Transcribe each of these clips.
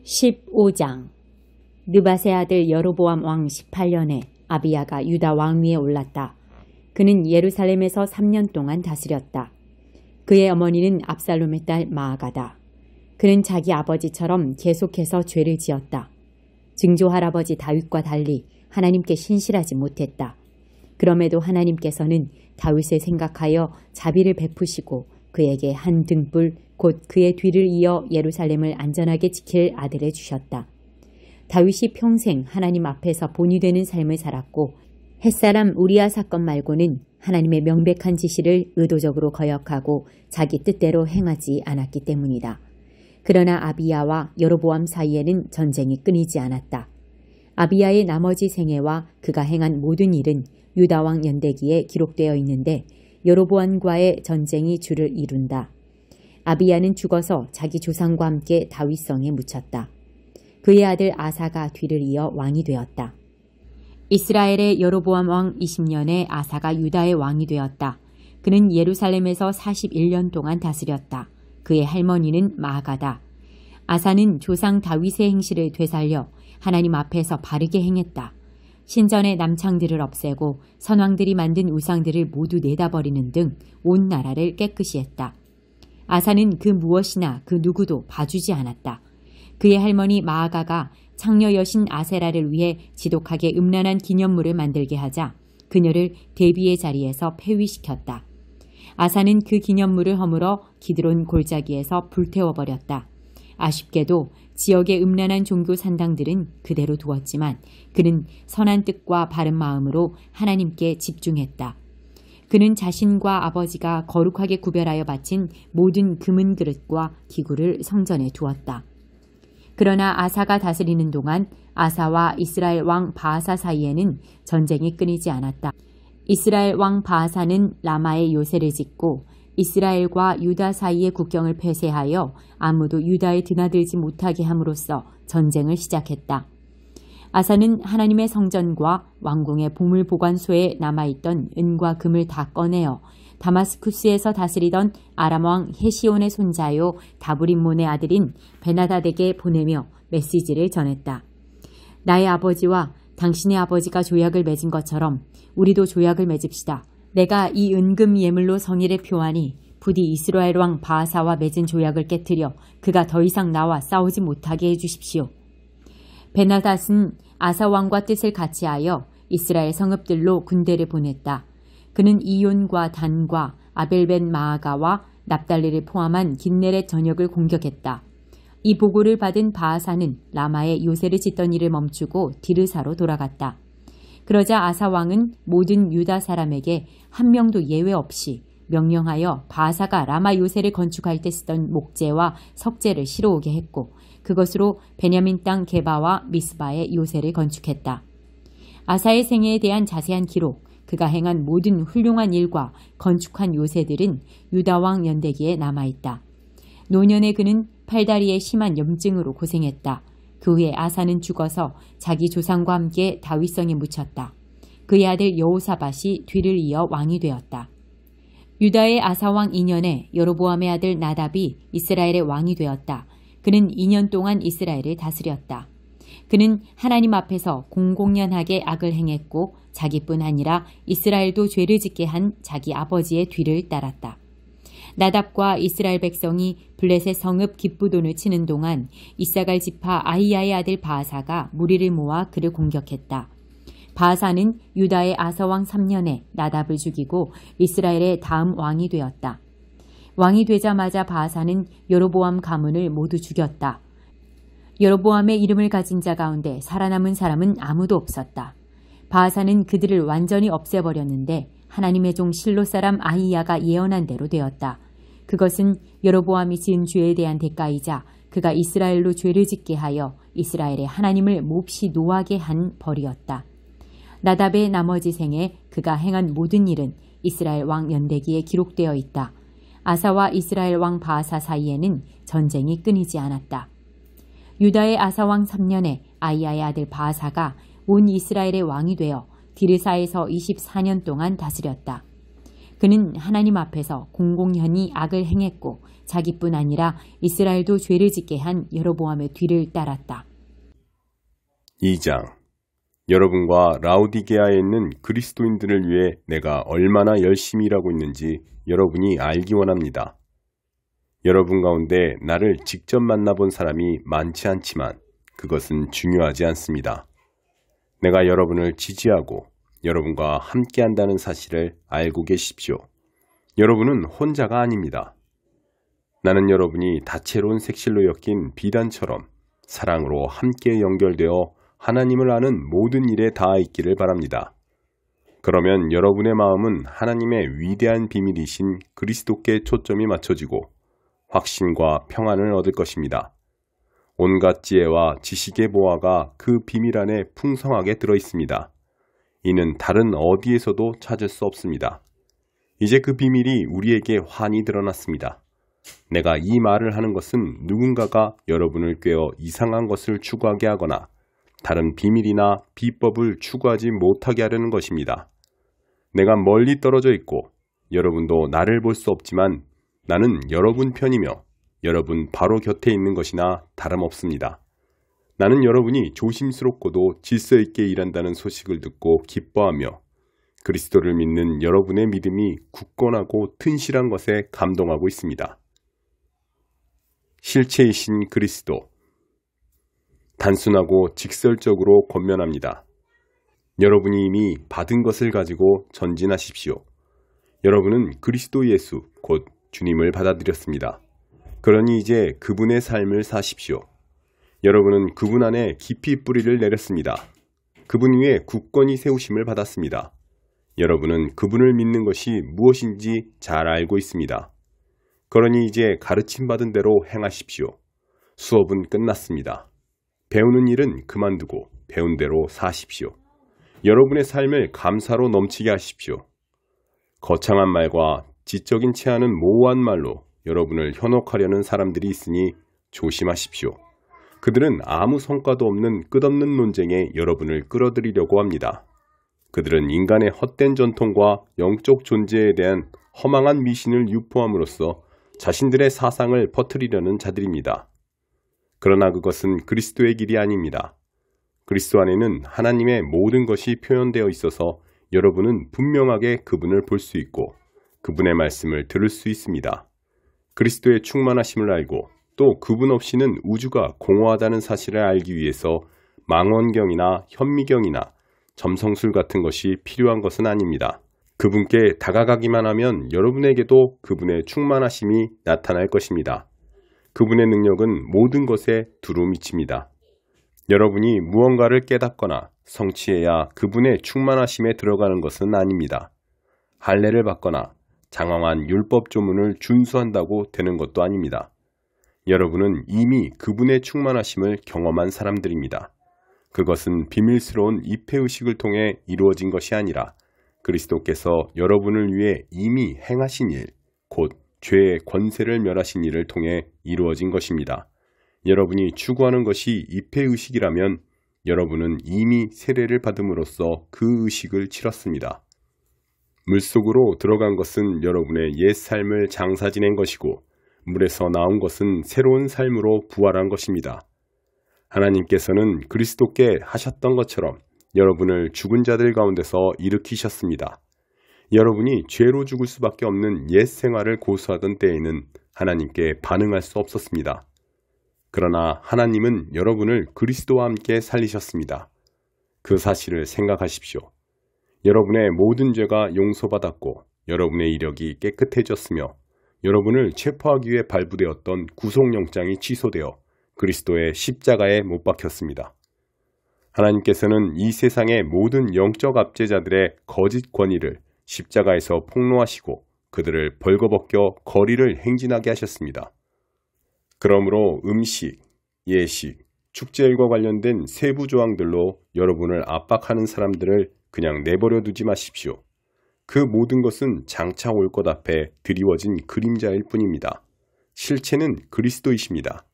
15장 느밧의 아들 여로보암 왕 18년에 아비야가 유다 왕위에 올랐다. 그는 예루살렘에서 3년 동안 다스렸다. 그의 어머니는 압살롬의 딸 마아가다. 그는 자기 아버지처럼 계속해서 죄를 지었다. 증조 할아버지 다윗과 달리 하나님께 신실하지 못했다. 그럼에도 하나님께서는 다윗을 생각하여 자비를 베푸시고 그에게 한 등불 곧 그의 뒤를 이어 예루살렘을 안전하게 지킬 아들을 주셨다. 다윗이 평생 하나님 앞에서 본이 되는 삶을 살았고 햇사람 우리아 사건 말고는 하나님의 명백한 지시를 의도적으로 거역하고 자기 뜻대로 행하지 않았기 때문이다. 그러나 아비야와 여로보암 사이에는 전쟁이 끊이지 않았다. 아비야의 나머지 생애와 그가 행한 모든 일은 유다왕 연대기에 기록되어 있는데 여로보암과의 전쟁이 주를 이룬다. 아비야는 죽어서 자기 조상과 함께 다윗성에 묻혔다. 그의 아들 아사가 뒤를 이어 왕이 되었다. 이스라엘의 여로보암 왕 20년에 아사가 유다의 왕이 되었다. 그는 예루살렘에서 41년 동안 다스렸다. 그의 할머니는 마아가다. 아사는 조상 다윗의 행실을 되살려 하나님 앞에서 바르게 행했다. 신전의 남창들을 없애고 선왕들이 만든 우상들을 모두 내다버리는 등 온 나라를 깨끗이 했다. 아사는 그 무엇이나 그 누구도 봐주지 않았다. 그의 할머니 마아가가 창녀 여신 아세라를 위해 지독하게 음란한 기념물을 만들게 하자 그녀를 대비의 자리에서 폐위시켰다. 아사는 그 기념물을 허물어 기드론 골짜기에서 불태워버렸다. 아쉽게도 지역의 음란한 종교 산당들은 그대로 두었지만 그는 선한 뜻과 바른 마음으로 하나님께 집중했다. 그는 자신과 아버지가 거룩하게 구별하여 바친 모든 금은 그릇과 기구를 성전에 두었다. 그러나 아사가 다스리는 동안 아사와 이스라엘 왕 바아사 사이에는 전쟁이 끊이지 않았다. 이스라엘 왕 바아사는 라마에 요새를 짓고 이스라엘과 유다 사이의 국경을 폐쇄하여 아무도 유다에 드나들지 못하게 함으로써 전쟁을 시작했다. 아사는 하나님의 성전과 왕궁의 보물 보관소에 남아있던 은과 금을 다 꺼내어 다마스쿠스에서 다스리던 아람 왕 헤시온의 손자요 다브림몬의 아들인 베나닷에게 보내며 메시지를 전했다. 나의 아버지와 당신의 아버지가 조약을 맺은 것처럼 우리도 조약을 맺읍시다. 내가 이 은금 예물로 성의를 표하니 부디 이스라엘 왕 바아사와 맺은 조약을 깨뜨려 그가 더 이상 나와 싸우지 못하게 해주십시오. 베나닷은 아사 왕과 뜻을 같이하여 이스라엘 성읍들로 군대를 보냈다. 그는 이온과 단과 아벨벤 마아가와 납달리를 포함한 긴네렛 전역을 공격했다. 이 보고를 받은 바아사는 라마에 요새를 짓던 일을 멈추고 디르사로 돌아갔다. 그러자 아사 왕은 모든 유다 사람에게 한 명도 예외 없이 명령하여 바아사가 라마 요새를 건축할 때 쓰던 목재와 석재를 실어오게 했고 그것으로 베냐민 땅 게바와 미스바의 요새를 건축했다. 아사의 생애에 대한 자세한 기록, 그가 행한 모든 훌륭한 일과 건축한 요새들은 유다왕 연대기에 남아있다. 노년에 그는 팔다리에 심한 염증으로 고생했다. 그 후에 아사는 죽어서 자기 조상과 함께 다윗성에 묻혔다. 그의 아들 여호사밧이 뒤를 이어 왕이 되었다. 유다의 아사왕 2년에 여로보암의 아들 나답이 이스라엘의 왕이 되었다. 그는 2년 동안 이스라엘을 다스렸다. 그는 하나님 앞에서 공공연하게 악을 행했고 자기뿐 아니라 이스라엘도 죄를 짓게 한 자기 아버지의 뒤를 따랐다. 나답과 이스라엘 백성이 블레셋 성읍 깁부돈을 치는 동안 이사갈 지파 아히야의 아들 바아사가 무리를 모아 그를 공격했다. 바아사는 유다의 아사왕 3년에 나답을 죽이고 이스라엘의 다음 왕이 되었다. 왕이 되자마자 바아사는 여로보암 가문을 모두 죽였다. 여로보암의 이름을 가진 자 가운데 살아남은 사람은 아무도 없었다. 바아사는 그들을 완전히 없애버렸는데 하나님의 종 실로 사람 아히야가 예언한 대로 되었다. 그것은 여로보암이 지은 죄에 대한 대가이자 그가 이스라엘로 죄를 짓게 하여 이스라엘의 하나님을 몹시 노하게 한 벌이었다. 나답의 나머지 생에 그가 행한 모든 일은 이스라엘 왕 연대기에 기록되어 있다. 아사와 이스라엘 왕 바아사 사이에는 전쟁이 끊이지 않았다. 유다의 아사왕 3년에 아히야의 아들 바아사가 온 이스라엘의 왕이 되어 디르사에서 24년 동안 다스렸다. 그는 하나님 앞에서 공공연히 악을 행했고 자기뿐 아니라 이스라엘도 죄를 짓게 한 여로보암의 뒤를 따랐다. 2장. 여러분과 라오디게아에 있는 그리스도인들을 위해 내가 얼마나 열심히 일하고 있는지 여러분이 알기 원합니다. 여러분 가운데 나를 직접 만나본 사람이 많지 않지만 그것은 중요하지 않습니다. 내가 여러분을 지지하고 여러분과 함께한다는 사실을 알고 계십시오. 여러분은 혼자가 아닙니다. 나는 여러분이 다채로운 색실로 엮인 비단처럼 사랑으로 함께 연결되어 하나님을 아는 모든 일에 닿아 있기를 바랍니다. 그러면 여러분의 마음은 하나님의 위대한 비밀이신 그리스도께 초점이 맞춰지고 확신과 평안을 얻을 것입니다. 온갖 지혜와 지식의 보화가 그 비밀 안에 풍성하게 들어 있습니다. 이는 다른 어디에서도 찾을 수 없습니다. 이제 그 비밀이 우리에게 환히 드러났습니다. 내가 이 말을 하는 것은 누군가가 여러분을 꿰어 이상한 것을 추구하게 하거나 다른 비밀이나 비법을 추구하지 못하게 하려는 것입니다. 내가 멀리 떨어져 있고 여러분도 나를 볼 수 없지만 나는 여러분 편이며 여러분 바로 곁에 있는 것이나 다름없습니다. 나는 여러분이 조심스럽고도 질서 있게 일한다는 소식을 듣고 기뻐하며 그리스도를 믿는 여러분의 믿음이 굳건하고 튼실한 것에 감동하고 있습니다. 실체이신 그리스도. 단순하고 직설적으로 권면합니다. 여러분이 이미 받은 것을 가지고 전진하십시오. 여러분은 그리스도 예수, 곧 주님을 받아들였습니다. 그러니 이제 그분의 삶을 사십시오. 여러분은 그분 안에 깊이 뿌리를 내렸습니다. 그분 위에 굳건히 세우심을 받았습니다. 여러분은 그분을 믿는 것이 무엇인지 잘 알고 있습니다. 그러니 이제 가르침받은 대로 행하십시오. 수업은 끝났습니다. 배우는 일은 그만두고 배운 대로 사십시오. 여러분의 삶을 감사로 넘치게 하십시오. 거창한 말과 지적인 체하는 모호한 말로 여러분을 현혹하려는 사람들이 있으니 조심하십시오. 그들은 아무 성과도 없는 끝없는 논쟁에 여러분을 끌어들이려고 합니다. 그들은 인간의 헛된 전통과 영적 존재에 대한 허망한 미신을 유포함으로써 자신들의 사상을 퍼뜨리려는 자들입니다. 그러나 그것은 그리스도의 길이 아닙니다. 그리스도 안에는 하나님의 모든 것이 표현되어 있어서 여러분은 분명하게 그분을 볼 수 있고 그분의 말씀을 들을 수 있습니다. 그리스도의 충만하심을 알고 또 그분 없이는 우주가 공허하다는 사실을 알기 위해서 망원경이나 현미경이나 점성술 같은 것이 필요한 것은 아닙니다. 그분께 다가가기만 하면 여러분에게도 그분의 충만하심이 나타날 것입니다. 그분의 능력은 모든 것에 두루 미칩니다. 여러분이 무언가를 깨닫거나 성취해야 그분의 충만하심에 들어가는 것은 아닙니다. 할례를 받거나 장황한 율법 조문을 준수한다고 되는 것도 아닙니다. 여러분은 이미 그분의 충만하심을 경험한 사람들입니다. 그것은 비밀스러운 입회의식을 통해 이루어진 것이 아니라 그리스도께서 여러분을 위해 이미 행하신 일, 곧 죄의 권세를 멸하신 일을 통해 이루어진 것입니다. 여러분이 추구하는 것이 입회의식이라면 여러분은 이미 세례를 받음으로써 그 의식을 치렀습니다. 물속으로 들어간 것은 여러분의 옛 삶을 장사 지낸 것이고 물에서 나온 것은 새로운 삶으로 부활한 것입니다. 하나님께서는 그리스도께 하셨던 것처럼 여러분을 죽은 자들 가운데서 일으키셨습니다. 여러분이 죄로 죽을 수밖에 없는 옛 생활을 고수하던 때에는 하나님께 반응할 수 없었습니다. 그러나 하나님은 여러분을 그리스도와 함께 살리셨습니다. 그 사실을 생각하십시오. 여러분의 모든 죄가 용서받았고 여러분의 이력이 깨끗해졌으며 여러분을 체포하기 위해 발부되었던 구속영장이 취소되어 그리스도의 십자가에 못 박혔습니다. 하나님께서는 이 세상의 모든 영적 압제자들의 거짓 권위를 십자가에서 폭로하시고 그들을 벌거벗겨 거리를 행진하게 하셨습니다. 그러므로 음식, 예식, 축제일과 관련된 세부 조항들로 여러분을 압박하는 사람들을 그냥 내버려 두지 마십시오. 그 모든 것은 장차 올 것 앞에 드리워진 그림자일 뿐입니다. 실체는 그리스도이십니다.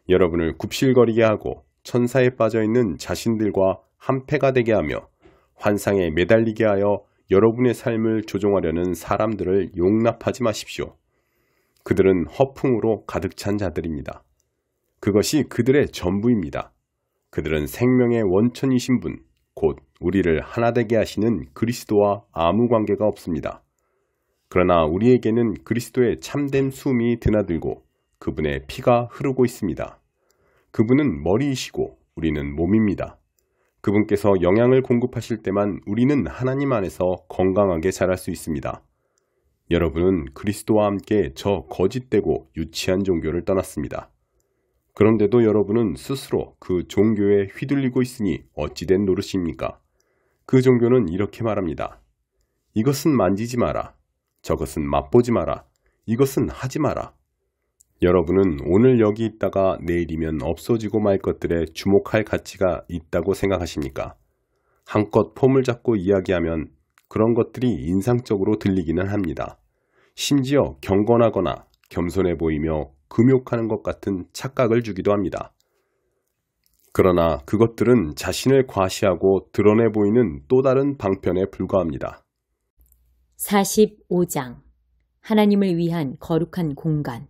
여러분을 굽실거리게 하고 천사에 빠져있는 자신들과 한패가 되게 하며 환상에 매달리게 하여 여러분의 삶을 조종하려는 사람들을 용납하지 마십시오. 그들은 허풍으로 가득 찬 자들입니다. 그것이 그들의 전부입니다. 그들은 생명의 원천이신 분, 곧 우리를 하나 되게 하시는 그리스도와 아무 관계가 없습니다. 그러나 우리에게는 그리스도의 참된 숨이 드나들고 그분의 피가 흐르고 있습니다. 그분은 머리이시고 우리는 몸입니다. 그분께서 영양을 공급하실 때만 우리는 하나님 안에서 건강하게 자랄 수 있습니다. 여러분은 그리스도와 함께 저 거짓되고 유치한 종교를 떠났습니다. 그런데도 여러분은 스스로 그 종교에 휘둘리고 있으니 어찌된 노릇입니까? 그 종교는 이렇게 말합니다. 이것은 만지지 마라. 저것은 맛보지 마라. 이것은 하지 마라. 여러분은 오늘 여기 있다가 내일이면 없어지고 말 것들에 주목할 가치가 있다고 생각하십니까? 한껏 폼을 잡고 이야기하면 그런 것들이 인상적으로 들리기는 합니다. 심지어 경건하거나 겸손해 보이며 금욕하는 것 같은 착각을 주기도 합니다. 그러나 그것들은 자신을 과시하고 드러내 보이는 또 다른 방편에 불과합니다. 45장 하나님을 위한 거룩한 공간.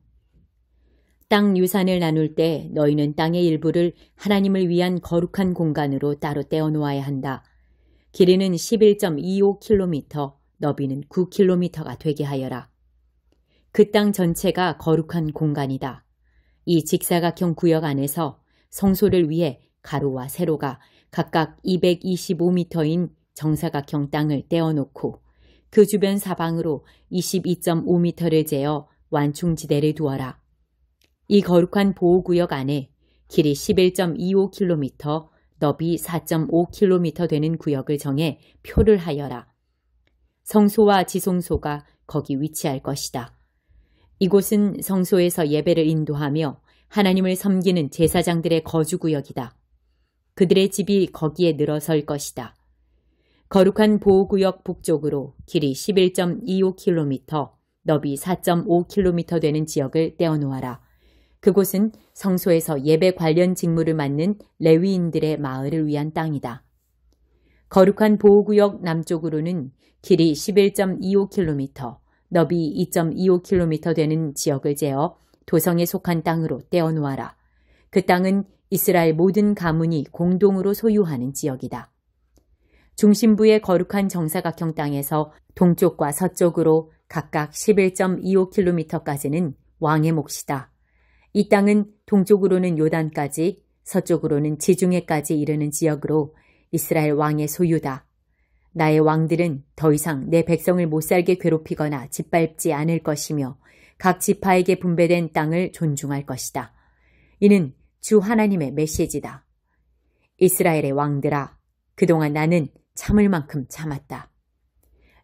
땅 유산을 나눌 때 너희는 땅의 일부를 하나님을 위한 거룩한 공간으로 따로 떼어놓아야 한다. 길이는 11.25km, 너비는 9km가 되게 하여라. 그 땅 전체가 거룩한 공간이다. 이 직사각형 구역 안에서 성소를 위해 가로와 세로가 각각 225m인 정사각형 땅을 떼어놓고 그 주변 사방으로 22.5m를 재어 완충지대를 두어라. 이 거룩한 보호구역 안에 길이 11.25km, 너비 4.5km 되는 구역을 정해 표를 하여라. 성소와 지성소가 거기 위치할 것이다. 이곳은 성소에서 예배를 인도하며 하나님을 섬기는 제사장들의 거주구역이다. 그들의 집이 거기에 늘어설 것이다. 거룩한 보호구역 북쪽으로 길이 11.25km, 너비 4.5km 되는 지역을 떼어놓아라. 그곳은 성소에서 예배 관련 직무를 맡는 레위인들의 마을을 위한 땅이다. 거룩한 보호구역 남쪽으로는 길이 11.25km, 너비 2.25km 되는 지역을 재어 도성에 속한 땅으로 떼어놓아라. 그 땅은 이스라엘 모든 가문이 공동으로 소유하는 지역이다. 중심부의 거룩한 정사각형 땅에서 동쪽과 서쪽으로 각각 11.25km까지는 왕의 몫이다. 이 땅은 동쪽으로는 요단까지, 서쪽으로는 지중해까지 이르는 지역으로 이스라엘 왕의 소유다. 나의 왕들은 더 이상 내 백성을 못살게 괴롭히거나 짓밟지 않을 것이며 각 지파에게 분배된 땅을 존중할 것이다. 이는 주 하나님의 메시지다. 이스라엘의 왕들아, 그동안 나는 참을 만큼 참았다.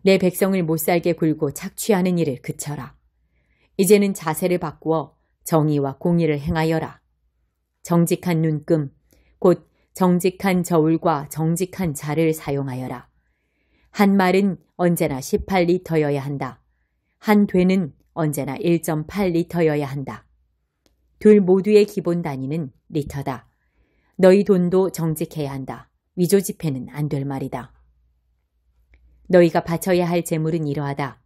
내 백성을 못살게 굴고 착취하는 일을 그쳐라. 이제는 자세를 바꾸어 정의와 공의를 행하여라. 정직한 눈금, 곧 정직한 저울과 정직한 자를 사용하여라. 한 말은 언제나 18리터여야 한다. 한 되는 언제나 1.8리터여야 한다. 둘 모두의 기본 단위는 리터다. 너희 돈도 정직해야 한다. 위조지폐는 안 될 말이다. 너희가 바쳐야 할 재물은 이러하다.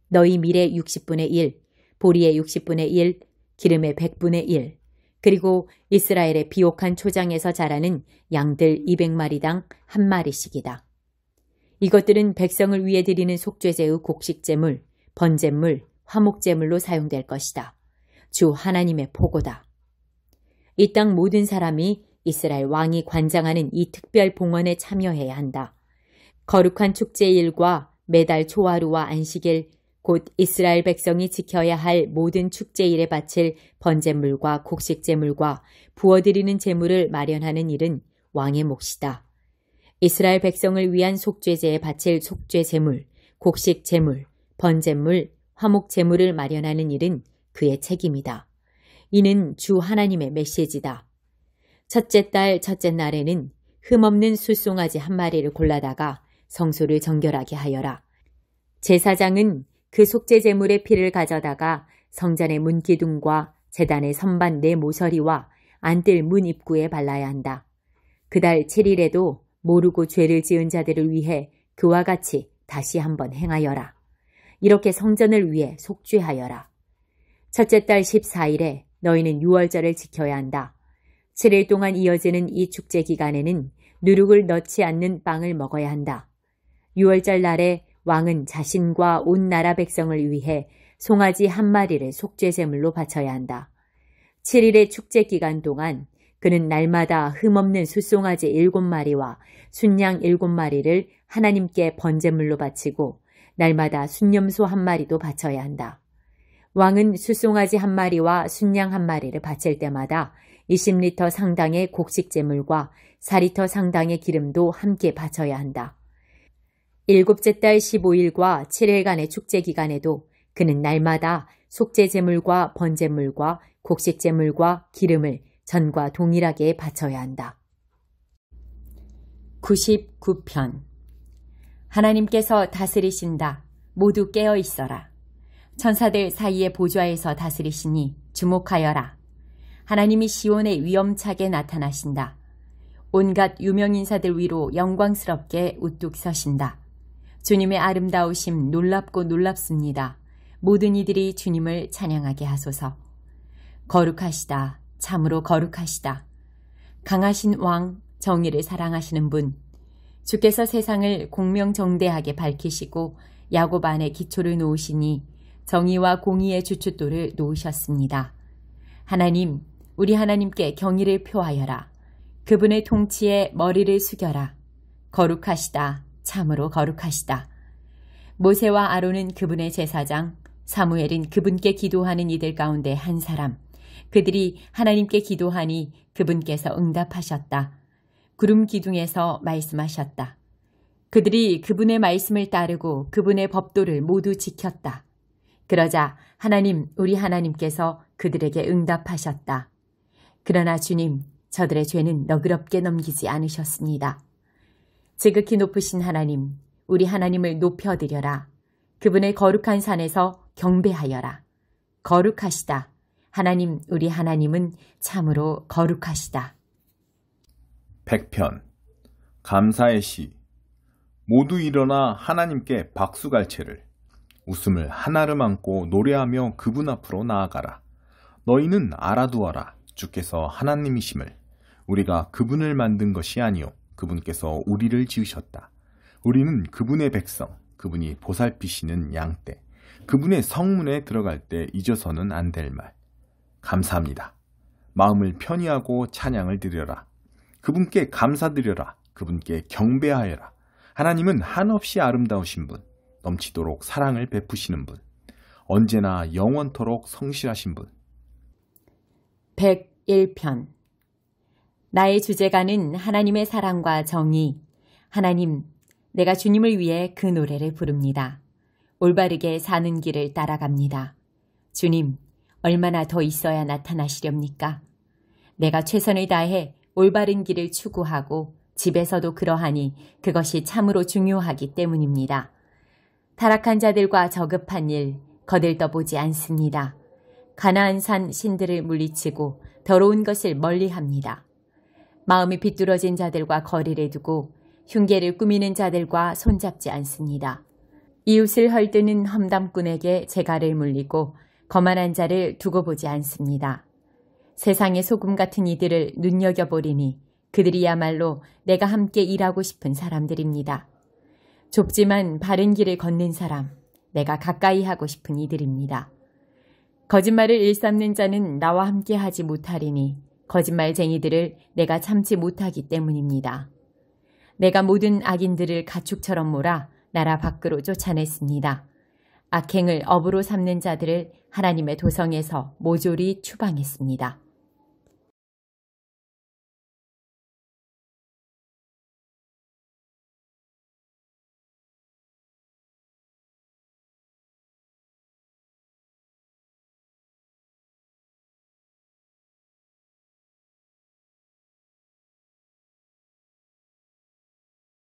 너희 밀의 60분의 1, 보리의 60분의 1, 기름의 100분의 1, 그리고 이스라엘의 비옥한 초장에서 자라는 양들 200마리당 한 마리씩이다. 이것들은 백성을 위해 드리는 속죄제의 곡식제물, 번제물, 화목제물로 사용될 것이다. 주 하나님의 포고다. 이 땅 모든 사람이 이스라엘 왕이 관장하는 이 특별 봉헌에 참여해야 한다. 거룩한 축제일과 매달 초하루와 안식일, 곧 이스라엘 백성이 지켜야 할 모든 축제일에 바칠 번제물과 곡식제물과 부어드리는 제물을 마련하는 일은 왕의 몫이다. 이스라엘 백성을 위한 속죄제에 바칠 속죄제물, 곡식제물, 번제물, 화목제물을 마련하는 일은 그의 책임이다. 이는 주 하나님의 메시지다. 첫째 달 첫째 날에는 흠없는 숫송아지 한 마리를 골라다가 성소를 정결하게 하여라. 제사장은 그 속죄제물의 피를 가져다가 성전의 문기둥과 제단의 선반 네 모서리와 안뜰 문 입구에 발라야 한다. 그달 7일에도 모르고 죄를 지은 자들을 위해 그와 같이 다시 한번 행하여라. 이렇게 성전을 위해 속죄하여라. 첫째 달 14일에 너희는 유월절을 지켜야 한다. 7일 동안 이어지는 이 축제 기간에는 누룩을 넣지 않는 빵을 먹어야 한다. 유월절 날에 왕은 자신과 온 나라 백성을 위해 송아지 한 마리를 속죄제물로 바쳐야 한다. 7일의 축제 기간 동안 그는 날마다 흠없는 숫송아지 7마리와 순양 7마리를 하나님께 번제물로 바치고 날마다 순염소 1마리도 바쳐야 한다. 왕은 숫송아지 1마리와 순양 1마리를 바칠 때마다 20리터 상당의 곡식제물과 4리터 상당의 기름도 함께 바쳐야 한다. 일곱째 달 15일과 7일간의 축제 기간에도 그는 날마다 속죄제물과 번제물과 곡식제물과 기름을 전과 동일하게 바쳐야 한다. 99편 하나님께서 다스리신다. 모두 깨어 있어라. 천사들 사이의 보좌에서 다스리시니 주목하여라. 하나님이 시온에 위엄차게 나타나신다. 온갖 유명인사들 위로 영광스럽게 우뚝 서신다. 주님의 아름다우심 놀랍고 놀랍습니다. 모든 이들이 주님을 찬양하게 하소서. 거룩하시다. 참으로 거룩하시다. 강하신 왕, 정의를 사랑하시는 분, 주께서 세상을 공명정대하게 밝히시고 야곱 안에 기초를 놓으시니 정의와 공의의 주춧돌을 놓으셨습니다. 하나님, 우리 하나님께 경의를 표하여라. 그분의 통치에 머리를 숙여라. 거룩하시다. 참으로 거룩하시다. 모세와 아론은 그분의 제사장, 사무엘은 그분께 기도하는 이들 가운데 한 사람. 그들이 하나님께 기도하니 그분께서 응답하셨다. 구름 기둥에서 말씀하셨다. 그들이 그분의 말씀을 따르고 그분의 법도를 모두 지켰다. 그러자 하나님, 우리 하나님께서 그들에게 응답하셨다. 그러나 주님, 저들의 죄는 너그럽게 넘기지 않으셨습니다. 지극히 높으신 하나님, 우리 하나님을 높여드려라. 그분의 거룩한 산에서 경배하여라. 거룩하시다. 하나님, 우리 하나님은 참으로 거룩하시다. 100편 감사의 시. 모두 일어나 하나님께 박수갈채를. 웃음을 한아름 안고 노래하며 그분 앞으로 나아가라. 너희는 알아두어라. 주께서 하나님이심을. 우리가 그분을 만든 것이 아니요 그분께서 우리를 지으셨다. 우리는 그분의 백성, 그분이 보살피시는 양떼, 그분의 성문에 들어갈 때 잊어서는 안 될 말. 감사합니다. 마음을 편히하고 찬양을 드려라. 그분께 감사드려라. 그분께 경배하여라. 하나님은 한없이 아름다우신 분, 넘치도록 사랑을 베푸시는 분, 언제나 영원토록 성실하신 분. 101편 나의 주제가는 하나님의 사랑과 정의. 하나님, 내가 주님을 위해 그 노래를 부릅니다. 올바르게 사는 길을 따라갑니다. 주님, 얼마나 더 있어야 나타나시렵니까? 내가 최선을 다해 올바른 길을 추구하고 집에서도 그러하니 그것이 참으로 중요하기 때문입니다. 타락한 자들과 저급한 일 거들떠보지 않습니다. 가나안 산 신들을 물리치고 더러운 것을 멀리합니다. 마음이 비뚤어진 자들과 거리를 두고 흉계를 꾸미는 자들과 손잡지 않습니다. 이웃을 헐뜯는 험담꾼에게 재갈을 물리고 거만한 자를 두고 보지 않습니다. 세상의 소금 같은 이들을 눈여겨보리니 그들이야말로 내가 함께 일하고 싶은 사람들입니다. 좁지만 바른 길을 걷는 사람, 내가 가까이 하고 싶은 이들입니다. 거짓말을 일삼는 자는 나와 함께 하지 못하리니 거짓말쟁이들을 내가 참지 못하기 때문입니다. 내가 모든 악인들을 가축처럼 몰아 나라 밖으로 쫓아냈습니다. 악행을 업으로 삼는 자들을 하나님의 도성에서 모조리 추방했습니다.